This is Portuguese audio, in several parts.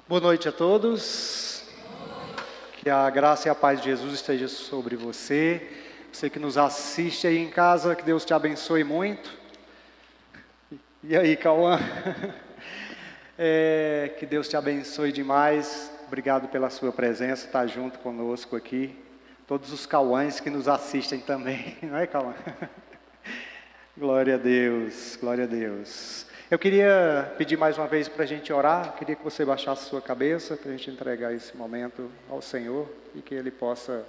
Boa noite a todos. Que a graça e a paz de Jesus esteja sobre você. Você que nos assiste aí em casa, que Deus te abençoe muito. E aí, Cauã? Que Deus te abençoe demais. Obrigado pela sua presença, estar junto conosco aqui. Todos os Cauãs que nos assistem também, não é, Cauã? Glória a Deus, glória a Deus. Eu queria pedir mais uma vez para a gente orar, queria que você baixasse sua cabeça para a gente entregar esse momento ao Senhor e que Ele possa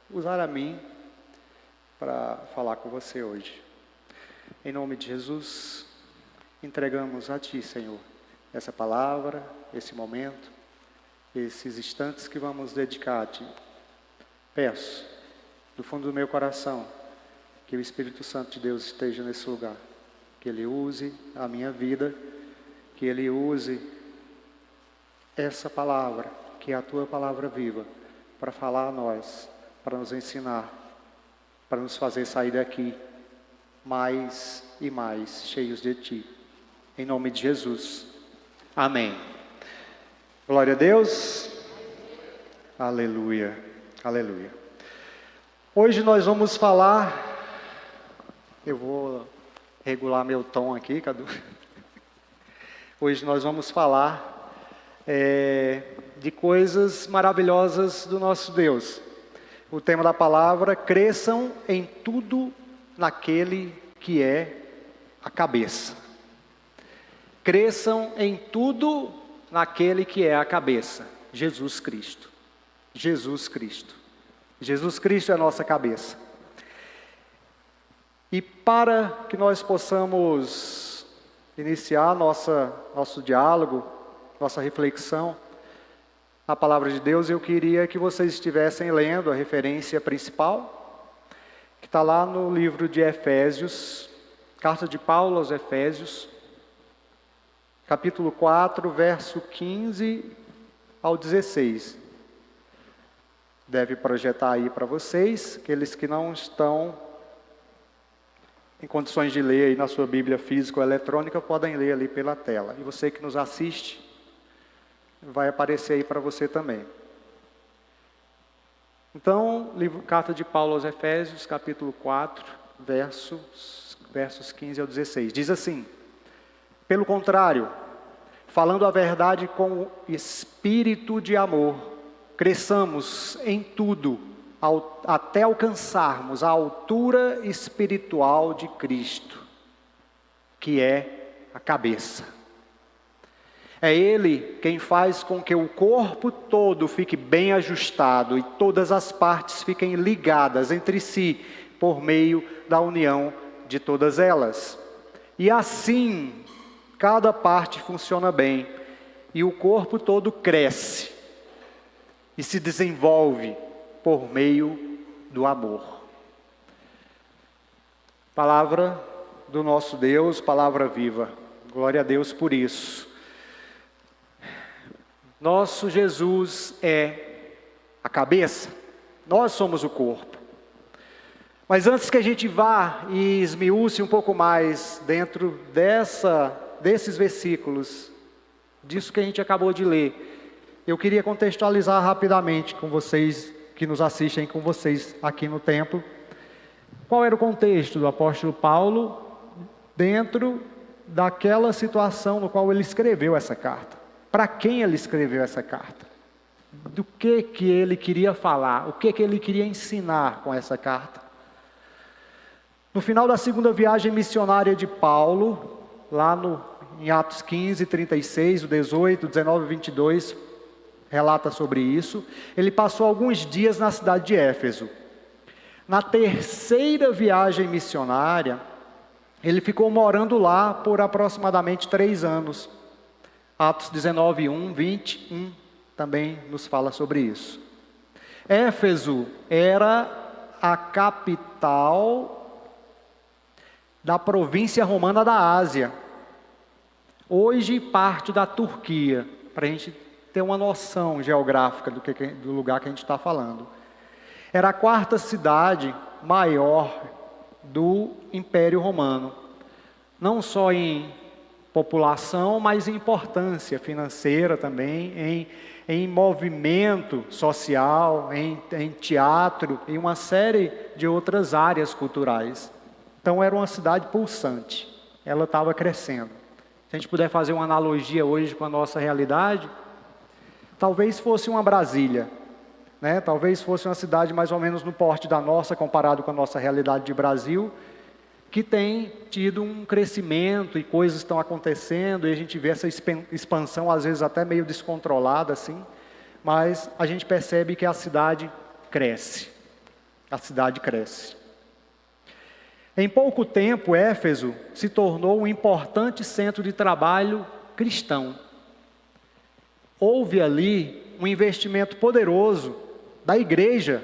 usar a mim para falar com você hoje. Em nome de Jesus, entregamos a Ti, Senhor, essa palavra, esse momento, esses instantes que vamos dedicar a Ti. Peço, do fundo do meu coração, que o Espírito Santo de Deus esteja nesse lugar. Que Ele use a minha vida, que Ele use essa palavra, que é a Tua palavra viva, para falar a nós, para nos ensinar, para nos fazer sair daqui mais e mais cheios de Ti. Em nome de Jesus. Amém. Glória a Deus. Aleluia. Aleluia. Hoje nós vamos falar, eu vou regular meu tom aqui, Cadu. Hoje nós vamos falar de coisas maravilhosas do nosso Deus. O tema da palavra: cresçam em tudo naquele que é a cabeça. Cresçam em tudo naquele que é a cabeça, Jesus Cristo. Jesus Cristo. Jesus Cristo é a nossa cabeça. E para que nós possamos iniciar nosso diálogo, nossa reflexão na palavra de Deus, eu queria que vocês estivessem lendo a referência principal, que está lá no livro de Efésios, carta de Paulo aos Efésios, capítulo 4, verso 15 ao 16. Deve projetar aí para vocês, aqueles que não estão em condições de ler aí na sua Bíblia física ou eletrônica, podem ler ali pela tela. E você que nos assiste, vai aparecer aí para você também. Então, carta de Paulo aos Efésios, capítulo 4, versos 15 ao 16. Diz assim: pelo contrário, falando a verdade com espírito de amor, cresçamos em tudo, até alcançarmos a altura espiritual de Cristo, que é a cabeça. É Ele quem faz com que o corpo todo fique bem ajustado e todas as partes fiquem ligadas entre si por meio da união de todas elas. E assim, cada parte funciona bem e o corpo todo cresce e se desenvolve por meio do amor. Palavra do nosso Deus, palavra viva. Glória a Deus por isso. Nosso Jesus é a cabeça, nós somos o corpo. Mas antes que a gente vá e esmiúce um pouco mais dentro desses versículos, disso que a gente acabou de ler, eu queria contextualizar rapidamente com vocês que nos assistem, com vocês aqui no templo. Qual era o contexto do apóstolo Paulo dentro daquela situação no qual ele escreveu essa carta? Para quem ele escreveu essa carta? Do que ele queria falar? O que ele queria ensinar com essa carta? No final da segunda viagem missionária de Paulo, lá em Atos 15, 36, o 18, 19 e 22, relata sobre isso. Ele passou alguns dias na cidade de Éfeso. Na terceira viagem missionária, ele ficou morando lá por aproximadamente 3 anos. Atos 19, 1, 21 também nos fala sobre isso. Éfeso era a capital da província romana da Ásia. Hoje parte da Turquia, para a gente ter uma noção geográfica do lugar que a gente está falando. Era a 4ª cidade maior do Império Romano, não só em população, mas em importância financeira também, em movimento social, em teatro, em uma série de outras áreas culturais. Então era uma cidade pulsante, ela estava crescendo. Se a gente puder fazer uma analogia hoje com a nossa realidade, talvez fosse uma Brasília, né? Talvez fosse uma cidade mais ou menos no porte da nossa, comparado com a nossa realidade de Brasil, que tem tido um crescimento e coisas estão acontecendo, e a gente vê essa expansão, às vezes até meio descontrolada, assim, mas a gente percebe que a cidade cresce. A cidade cresce. Em pouco tempo, Éfeso se tornou um importante centro de trabalho cristão. Houve ali um investimento poderoso da igreja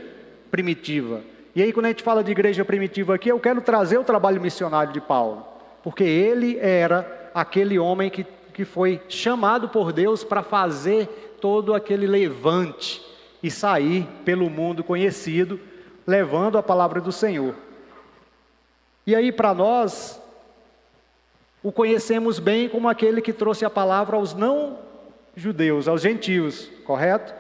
primitiva. E aí, quando a gente fala de igreja primitiva aqui, eu quero trazer o trabalho missionário de Paulo, porque ele era aquele homem que foi chamado por Deus para fazer todo aquele levante e sair pelo mundo conhecido, levando a palavra do Senhor. E aí, para nós, o conhecemos bem como aquele que trouxe a palavra aos não-judeus, aos gentios, correto?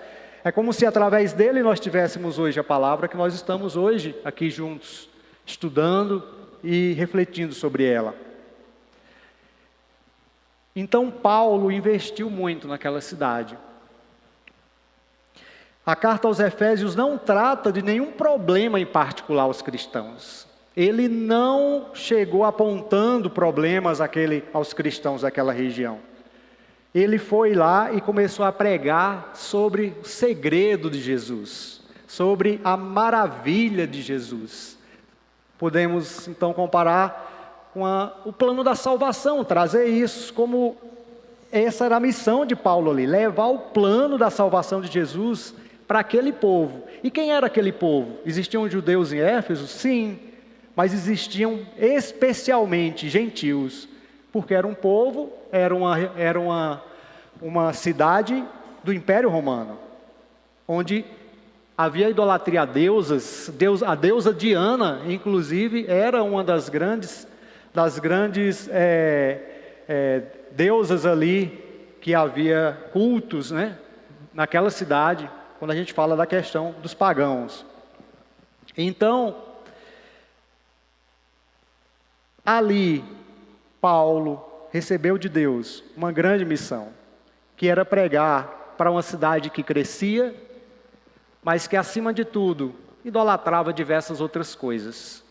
É como se através dele nós tivéssemos hoje a palavra que nós estamos hoje aqui juntos, estudando e refletindo sobre ela. Então Paulo investiu muito naquela cidade. A carta aos Efésios não trata de nenhum problema em particular aos cristãos. Ele não chegou apontando problemas aos cristãos daquela região. Ele foi lá e começou a pregar sobre o segredo de Jesus, sobre a maravilha de Jesus. Podemos então comparar com o plano da salvação, trazer isso como essa era a missão de Paulo ali, levar o plano da salvação de Jesus para aquele povo. E quem era aquele povo? Existiam judeus em Éfeso? Sim, mas existiam especialmente gentios, porque era um povo, era uma cidade do Império Romano, onde havia idolatria a deusas, a deusa Diana, inclusive, era uma das grandes deusas ali, que havia cultos, né, naquela cidade, quando a gente fala da questão dos pagãos. Então, ali, Paulo recebeu de Deus uma grande missão, que era pregar para uma cidade que crescia, mas que acima de tudo, idolatrava diversas outras coisas.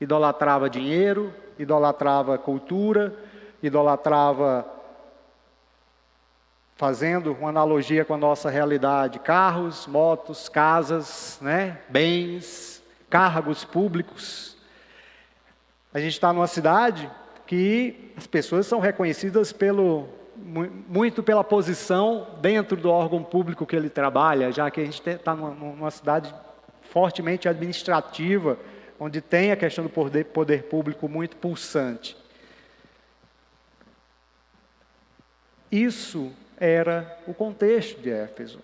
Idolatrava dinheiro, idolatrava cultura, idolatrava, fazendo uma analogia com a nossa realidade, carros, motos, casas, né, bens, cargos públicos. A gente está numa cidade que as pessoas são reconhecidas muito pela posição dentro do órgão público que ele trabalha, já que a gente está numa cidade fortemente administrativa, onde tem a questão do poder público muito pulsante. Isso era o contexto de Éfeso,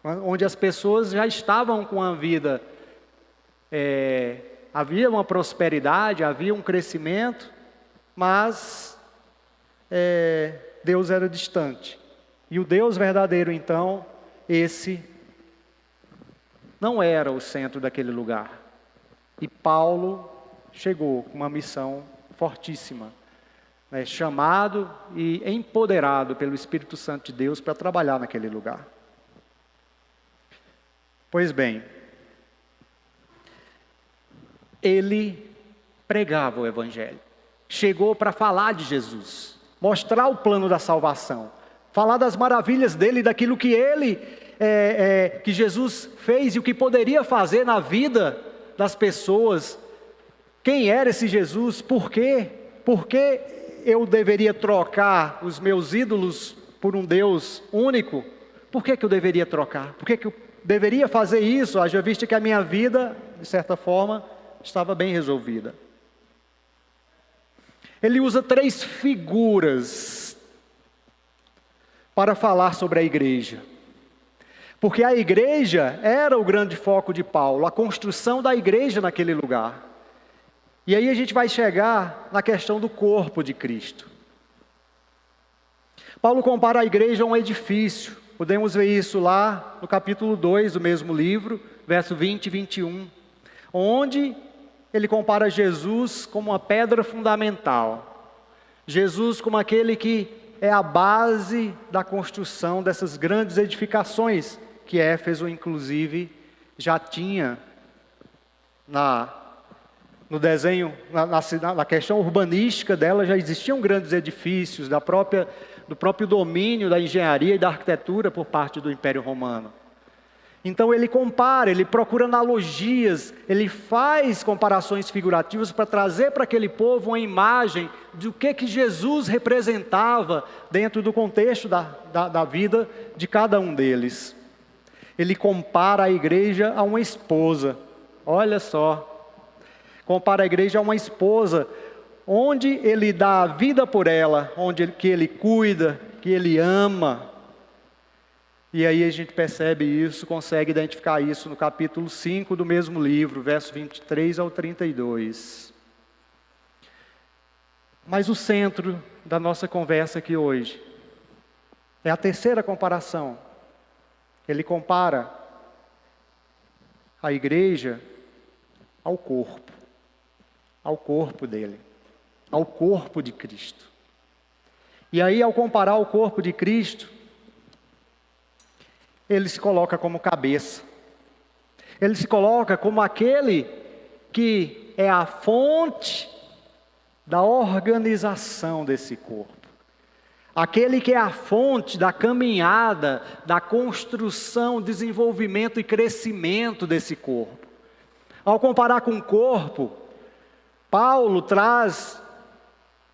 onde as pessoas já estavam com a vida, havia uma prosperidade, havia um crescimento, mas Deus era distante. E o Deus verdadeiro, então, esse não era o centro daquele lugar. E Paulo chegou com uma missão fortíssima, né, chamado e empoderado pelo Espírito Santo de Deus para trabalhar naquele lugar. Pois bem, ele pregava o Evangelho. Chegou para falar de Jesus, mostrar o plano da salvação, falar das maravilhas dele, daquilo que que Jesus fez e o que poderia fazer na vida das pessoas. Quem era esse Jesus? Por quê? Por que eu deveria trocar os meus ídolos por um Deus único? Por que eu deveria trocar? Por que eu deveria fazer isso, haja visto que a minha vida, de certa forma, estava bem resolvida? Ele usa 3 figuras para falar sobre a igreja. Porque a igreja era o grande foco de Paulo, a construção da igreja naquele lugar. E aí a gente vai chegar na questão do corpo de Cristo. Paulo compara a igreja a um edifício. Podemos ver isso lá no capítulo 2 do mesmo livro, verso 20 e 21, onde ele compara Jesus como uma pedra fundamental. Jesus como aquele que é a base da construção dessas grandes edificações, que Éfeso, inclusive, já tinha no desenho, na questão urbanística dela, já existiam grandes edifícios do próprio domínio da engenharia e da arquitetura por parte do Império Romano. Então ele compara, ele procura analogias, ele faz comparações figurativas para trazer para aquele povo uma imagem do que Jesus representava dentro do contexto da vida de cada um deles. Ele compara a igreja a uma esposa, olha só, compara a igreja a uma esposa, onde ele dá a vida por ela, que ele cuida, que ele ama. E aí a gente percebe isso, consegue identificar isso no capítulo 5 do mesmo livro, verso 23 ao 32. Mas o centro da nossa conversa aqui hoje é a terceira comparação. Ele compara a igreja ao corpo dele, ao corpo de Cristo. E aí, ao comparar o corpo de Cristo, ele se coloca como cabeça. Ele se coloca como aquele que é a fonte da organização desse corpo. Aquele que é a fonte da caminhada, da construção, desenvolvimento e crescimento desse corpo. Ao comparar com o corpo, Paulo traz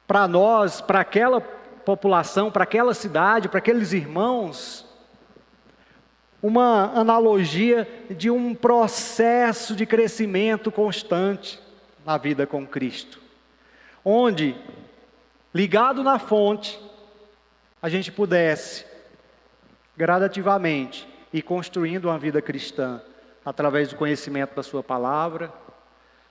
para nós, para aquela população, para aquela cidade, para aqueles irmãos, uma analogia de um processo de crescimento constante na vida com Cristo, onde, ligado na fonte, a gente pudesse gradativamente ir construindo uma vida cristã, através do conhecimento da sua palavra,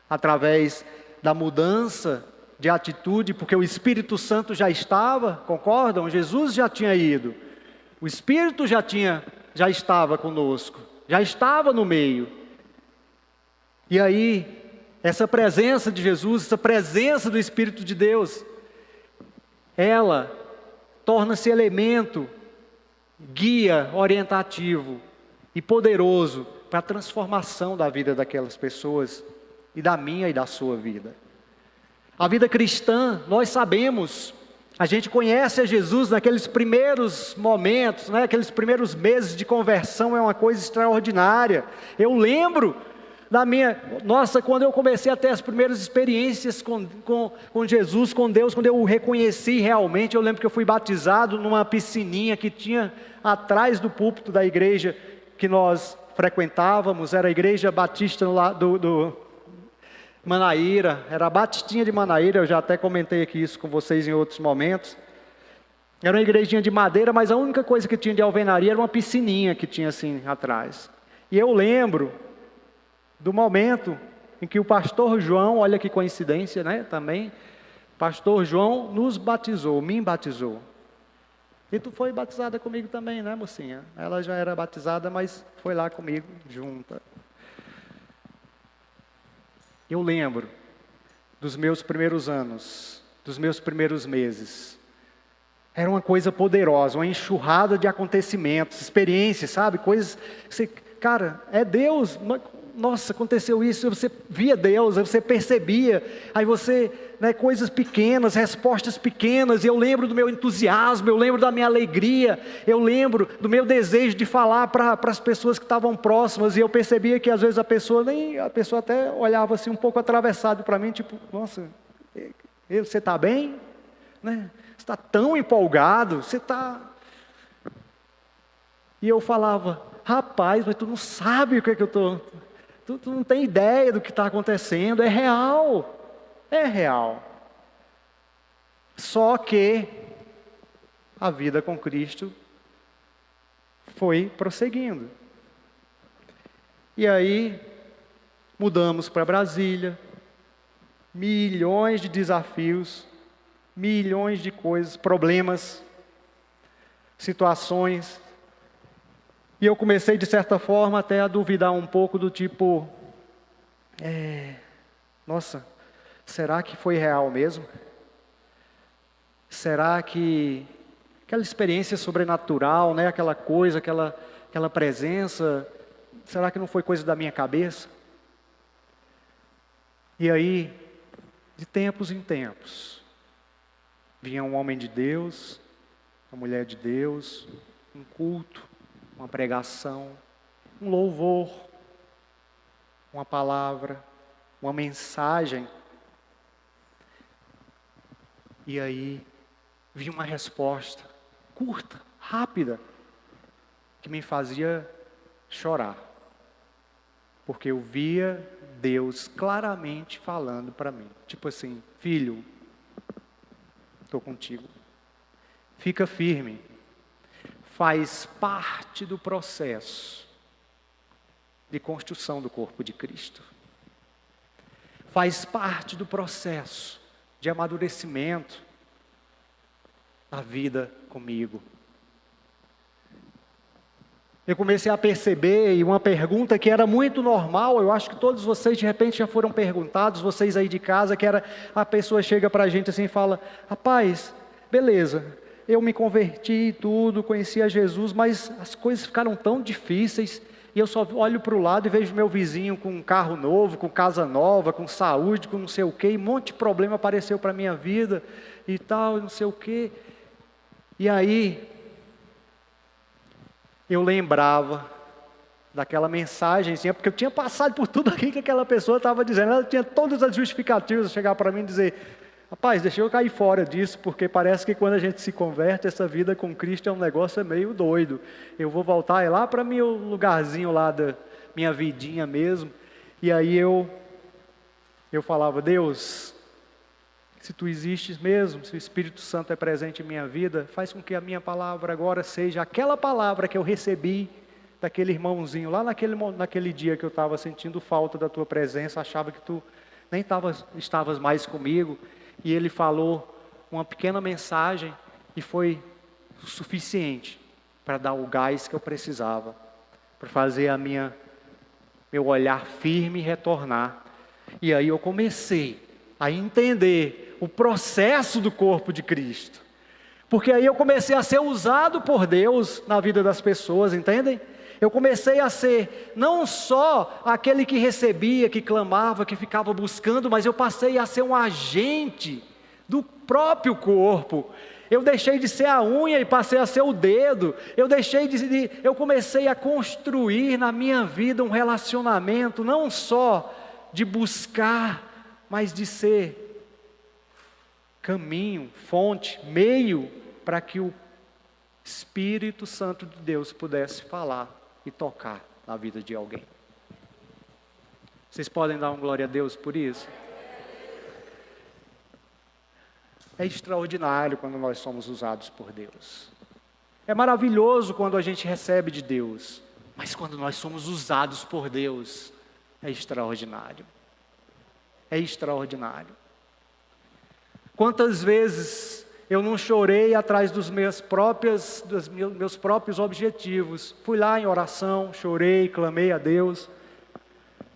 através da mudança de atitude, porque o Espírito Santo já estava, concordam? Jesus já tinha ido, o Espírito já estava conosco, já estava no meio. E aí, essa presença de Jesus, essa presença do Espírito de Deus, ela torna-se elemento, guia orientativo e poderoso para a transformação da vida daquelas pessoas e da minha e da sua vida. A vida cristã, nós sabemos, a gente conhece a Jesus naqueles primeiros momentos, né? Aqueles primeiros meses de conversão é uma coisa extraordinária. Eu lembro quando eu comecei a ter as primeiras experiências com Jesus, com Deus, quando eu o reconheci realmente, eu lembro que eu fui batizado numa piscininha que tinha atrás do púlpito da igreja que nós frequentávamos, era a igreja batista do Manaíra, era a Batistinha de Manaíra, eu já até comentei aqui isso com vocês em outros momentos. Era uma igrejinha de madeira, mas a única coisa que tinha de alvenaria era uma piscininha que tinha assim atrás. E eu lembro do momento em que o pastor João, olha que coincidência, né, também, pastor João nos batizou, me batizou. E tu foi batizada comigo também, né, mocinha? Ela já era batizada, mas foi lá comigo, junta. Eu lembro dos meus primeiros anos, dos meus primeiros meses. Era uma coisa poderosa, uma enxurrada de acontecimentos, experiências, sabe? Coisas que você, cara, é Deus. Nossa, aconteceu isso, você via Deus, você percebia, aí você, né, coisas pequenas, respostas pequenas, e eu lembro do meu entusiasmo, eu lembro da minha alegria, eu lembro do meu desejo de falar para as pessoas que estavam próximas, e eu percebia que às vezes a pessoa até olhava assim um pouco atravessado para mim, tipo, nossa, você está bem? Né? Você está tão empolgado, você está... E eu falava, rapaz, mas tu não sabe o que é que eu estou... Tu não tem ideia do que está acontecendo, é real. Só que a vida com Cristo foi prosseguindo. E aí, mudamos para Brasília, milhões de desafios, milhões de coisas, problemas. situações. E eu comecei, de certa forma, até a duvidar um pouco do tipo, nossa, será que foi real mesmo? Será que aquela experiência sobrenatural, né, aquela coisa, aquela presença, será que não foi coisa da minha cabeça? E aí, de tempos em tempos, vinha um homem de Deus, uma mulher de Deus, um culto, uma pregação, um louvor, uma palavra, uma mensagem. E aí, vinha uma resposta curta, rápida, que me fazia chorar. Porque eu via Deus claramente falando para mim. Tipo assim, filho, estou contigo. Fica firme. Faz parte do processo de construção do corpo de Cristo. Faz parte do processo de amadurecimento da vida comigo. Eu comecei a perceber, e uma pergunta que era muito normal, eu acho que todos vocês de repente já foram perguntados, vocês aí de casa, que era, a pessoa chega para a gente assim e fala, rapaz, beleza, eu me converti e tudo, conheci a Jesus, mas as coisas ficaram tão difíceis, e eu só olho para o lado e vejo meu vizinho com um carro novo, com casa nova, com saúde, com não sei o quê, e um monte de problema apareceu para a minha vida, e tal, não sei o quê. E aí, eu lembrava daquela mensagenzinha, porque eu tinha passado por tudo aquilo que aquela pessoa estava dizendo, ela tinha todas as justificativas de chegar para mim e dizer, rapaz, deixa eu cair fora disso, porque parece que quando a gente se converte, essa vida com Cristo é um negócio meio doido. Eu vou voltar lá para meu lugarzinho lá da minha vidinha mesmo. E aí eu falava, Deus, se Tu existes mesmo, se o Espírito Santo é presente em minha vida, faz com que a minha palavra agora seja aquela palavra que eu recebi daquele irmãozinho, lá naquele dia que eu estava sentindo falta da Tua presença, achava que Tu nem estavas mais comigo, e ele falou uma pequena mensagem, e foi o suficiente para dar o gás que eu precisava, para fazer meu olhar firme retornar. E aí eu comecei a entender o processo do corpo de Cristo, porque aí eu comecei a ser usado por Deus na vida das pessoas, entendem? Eu comecei a ser não só aquele que recebia, que clamava, que ficava buscando, mas eu passei a ser um agente do próprio corpo. Eu deixei de ser a unha e passei a ser o dedo. Eu comecei a construir na minha vida um relacionamento, não só de buscar, mas de ser caminho, fonte, meio para que o Espírito Santo de Deus pudesse falar e tocar na vida de alguém. Vocês podem dar uma glória a Deus por isso? É extraordinário quando nós somos usados por Deus. É maravilhoso quando a gente recebe de Deus, mas quando nós somos usados por Deus, é extraordinário. É extraordinário. Quantas vezes eu não chorei atrás dos meus próprios objetivos. Fui lá em oração, chorei, clamei a Deus,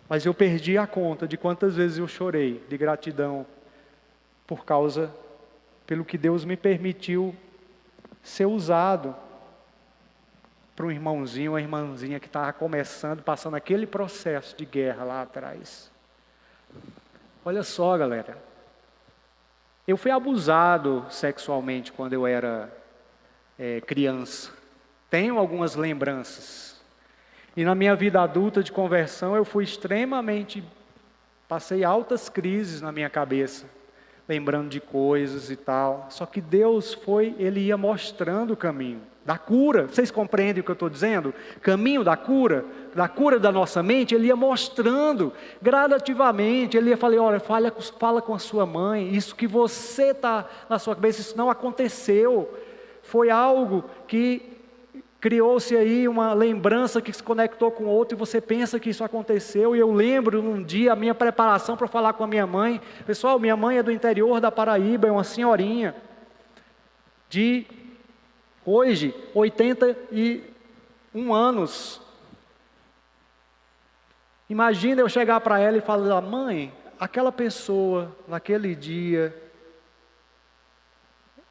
mas eu perdi a conta de quantas vezes eu chorei de gratidão pelo que Deus me permitiu ser usado para um irmãozinho, uma irmãzinha que estava começando, passando aquele processo de guerra lá atrás. Olha só, galera. Eu fui abusado sexualmente quando eu era criança. Tenho algumas lembranças. E na minha vida adulta de conversão, eu fui passei altas crises na minha cabeça, lembrando de coisas e tal. Só que Deus Ele ia mostrando o caminho da cura. Vocês compreendem o que eu estou dizendo? Caminho da cura da nossa mente, Ele ia mostrando gradativamente. Ele ia falar, olha, fala com a sua mãe, isso que você está na sua cabeça, isso não aconteceu. Foi algo que criou-se aí uma lembrança que se conectou com outro, e você pensa que isso aconteceu. E eu lembro num dia a minha preparação para falar com a minha mãe. Pessoal, minha mãe é do interior da Paraíba, é uma senhorinha de Hoje, 81 anos. Imagina eu chegar para ela e falar: mãe, aquela pessoa, naquele dia,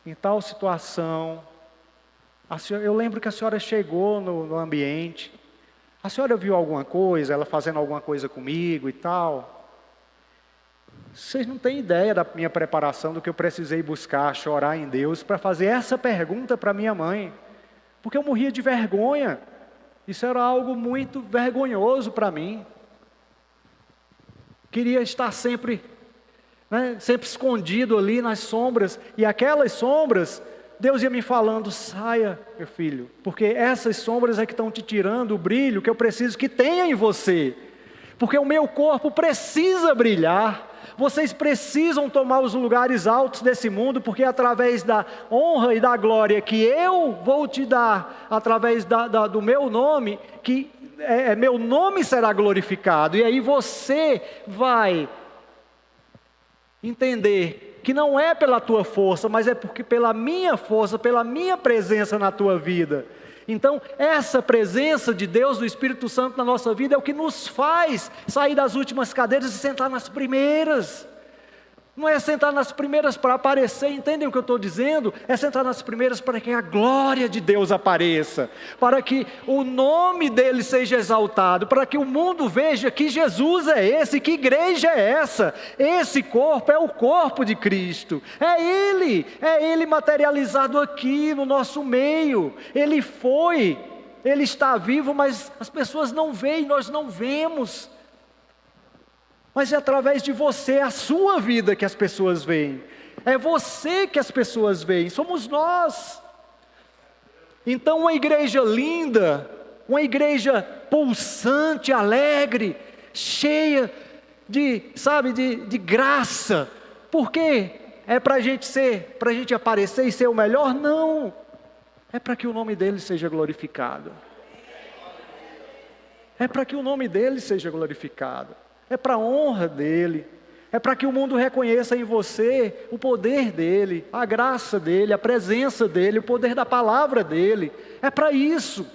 em tal situação, eu lembro que a senhora chegou no ambiente, a senhora viu alguma coisa, ela fazendo alguma coisa comigo e tal. Vocês não têm ideia da minha preparação, do que eu precisei buscar, chorar em Deus, para fazer essa pergunta para minha mãe. Porque eu morria de vergonha. Isso era algo muito vergonhoso para mim. Queria estar sempre, sempre escondido ali nas sombras. E aquelas sombras, Deus ia me falando: saia, meu filho, porque essas sombras é que estão te tirando o brilho que eu preciso que tenha em você. Porque o meu corpo precisa brilhar. Vocês precisam tomar os lugares altos desse mundo, porque é através da honra e da glória que eu vou te dar, através do meu nome, que meu nome será glorificado. E aí você vai entender que não é pela tua força, mas é porque pela minha força, pela minha presença na tua vida. Então, essa presença de Deus, do Espírito Santo na nossa vida, é o que nos faz sair das últimas cadeiras e sentar nas primeiras. Não é sentar nas primeiras para aparecer, entendem o que eu estou dizendo? É sentar nas primeiras para que a glória de Deus apareça, para que o nome dele seja exaltado, para que o mundo veja que Jesus é esse, que igreja é essa. Esse corpo é o corpo de Cristo, é Ele materializado aqui no nosso meio. Ele está vivo, mas as pessoas não veem, nós não vemos. Mas é através de você, a sua vida, que as pessoas veem. É você que as pessoas veem, somos nós. Então, uma igreja linda, uma igreja pulsante, alegre, cheia de graça. Por quê? É para a gente aparecer e ser o melhor? Não. É para que o nome dele seja glorificado. É para que o nome dele seja glorificado. É para a honra dele, é para que o mundo reconheça em você o poder dele, a graça dele, a presença dele, o poder da palavra dele. É para isso,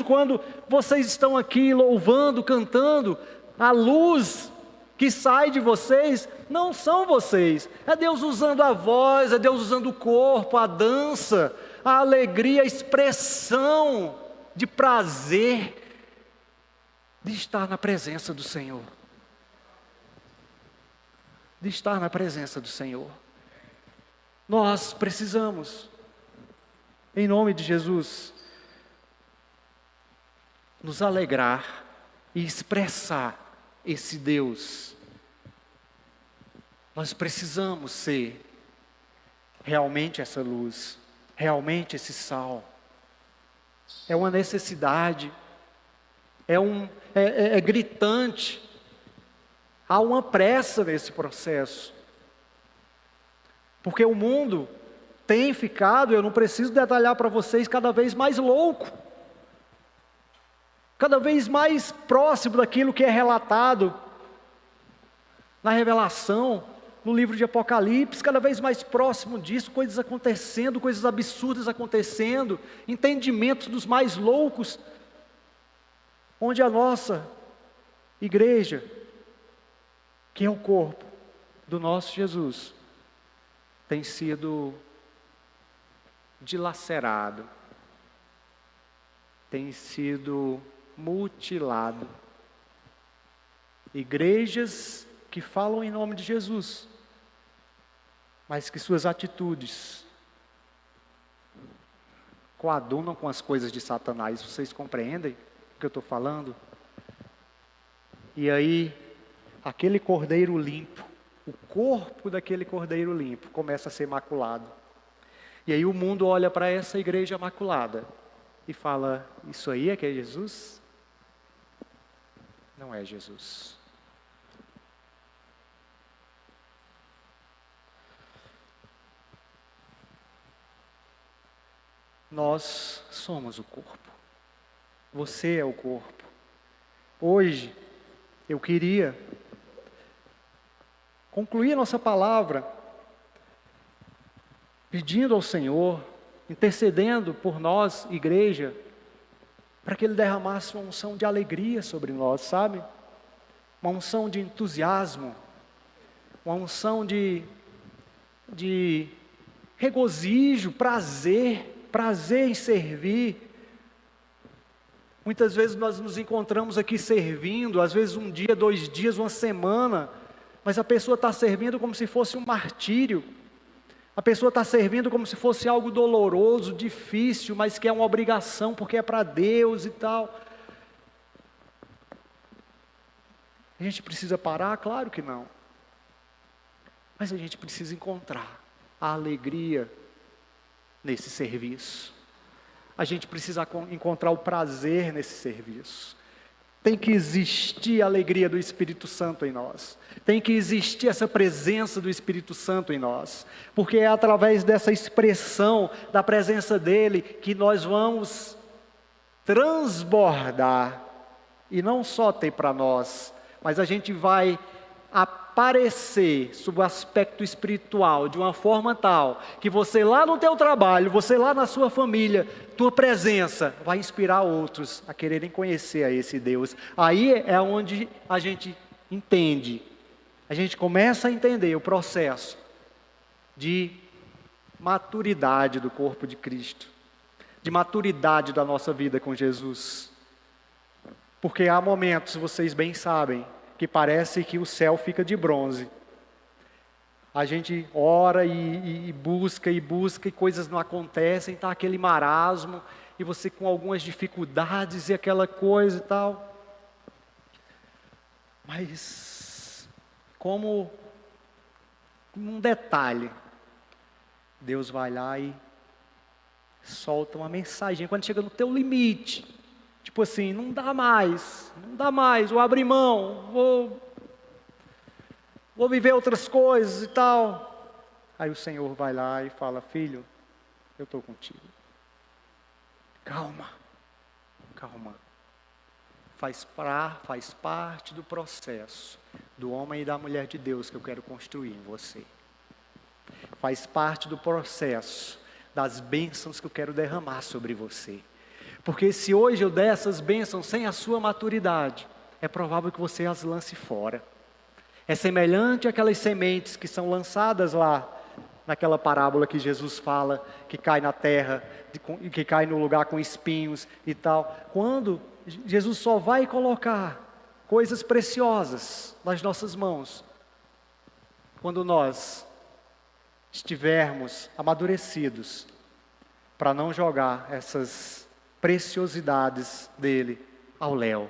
quando vocês estão aqui louvando, cantando, a luz que sai de vocês, não são vocês, é Deus usando a voz, é Deus usando o corpo, a dança, a alegria, a expressão de prazer, de estar na presença do Senhor. De estar na presença do Senhor. Nós precisamos, em nome de Jesus, nos alegrar e expressar esse Deus. Nós precisamos ser realmente essa luz, realmente esse sal. É uma necessidade. É gritante, há uma pressa nesse processo, porque o mundo tem ficado, eu não preciso detalhar para vocês, cada vez mais louco, cada vez mais próximo daquilo que é relatado na Revelação, no livro de Apocalipse, cada vez mais próximo disso, coisas acontecendo, coisas absurdas acontecendo, entendimentos dos mais loucos, onde a nossa igreja, que é o corpo do nosso Jesus, tem sido dilacerado, tem sido mutilado. Igrejas que falam em nome de Jesus, mas que suas atitudes coadunam com as coisas de Satanás. Vocês compreendem o que eu estou falando? E aí, aquele cordeiro limpo, o corpo daquele cordeiro limpo começa a ser maculado. E aí o mundo olha para essa igreja maculada e fala: isso aí é que é Jesus? Não é Jesus. Nós somos o corpo. Você é o corpo. Hoje, eu queria concluir a nossa palavra pedindo ao Senhor intercedendo por nós, igreja, para que Ele derramasse uma unção de alegria sobre nós, sabe? Uma unção de entusiasmo, uma unção de regozijo, prazer em servir. Muitas vezes nós nos encontramos aqui servindo, às vezes um dia, 2 dias, uma semana, mas a pessoa está servindo como se fosse um martírio. A pessoa está servindo como se fosse algo doloroso, difícil, mas que é uma obrigação, porque é para Deus e tal. A gente precisa parar? Claro que não. Mas a gente precisa encontrar a alegria nesse serviço. A gente precisa encontrar o prazer nesse serviço. Tem que existir a alegria do Espírito Santo em nós. Tem que existir essa presença do Espírito Santo em nós. Porque é através dessa expressão da presença dEle que nós vamos transbordar. E não só ter para nós, mas a gente vai aparecer sob o aspecto espiritual de uma forma tal que você lá no teu trabalho, você lá na sua família, tua presença vai inspirar outros a quererem conhecer a esse Deus. Aí é onde a gente entende, a gente começa a entender o processo de maturidade do corpo de Cristo, de maturidade da nossa vida com Jesus. Porque há momentos, vocês bem sabem, que parece que o céu fica de bronze. A gente ora e busca e coisas não acontecem, está aquele marasmo, e você com algumas dificuldades e aquela coisa e tal. Mas, como um detalhe, Deus vai lá e solta uma mensagem, quando chega no teu limite, tipo assim, não dá mais, vou abrir mão, vou viver outras coisas e tal. Aí o Senhor vai lá e fala: filho, eu estou contigo. Calma. Faz parte do processo do homem e da mulher de Deus que eu quero construir em você. Faz parte do processo das bênçãos que eu quero derramar sobre você. Porque se hoje eu der essas bênçãos sem a sua maturidade, é provável que você as lance fora. É semelhante àquelas sementes que são lançadas lá, naquela parábola que Jesus fala, que cai na terra, que cai no lugar com espinhos e tal. Quando Jesus só vai colocar coisas preciosas nas nossas mãos, quando nós estivermos amadurecidos, para não jogar essas preciosidades dele ao léu.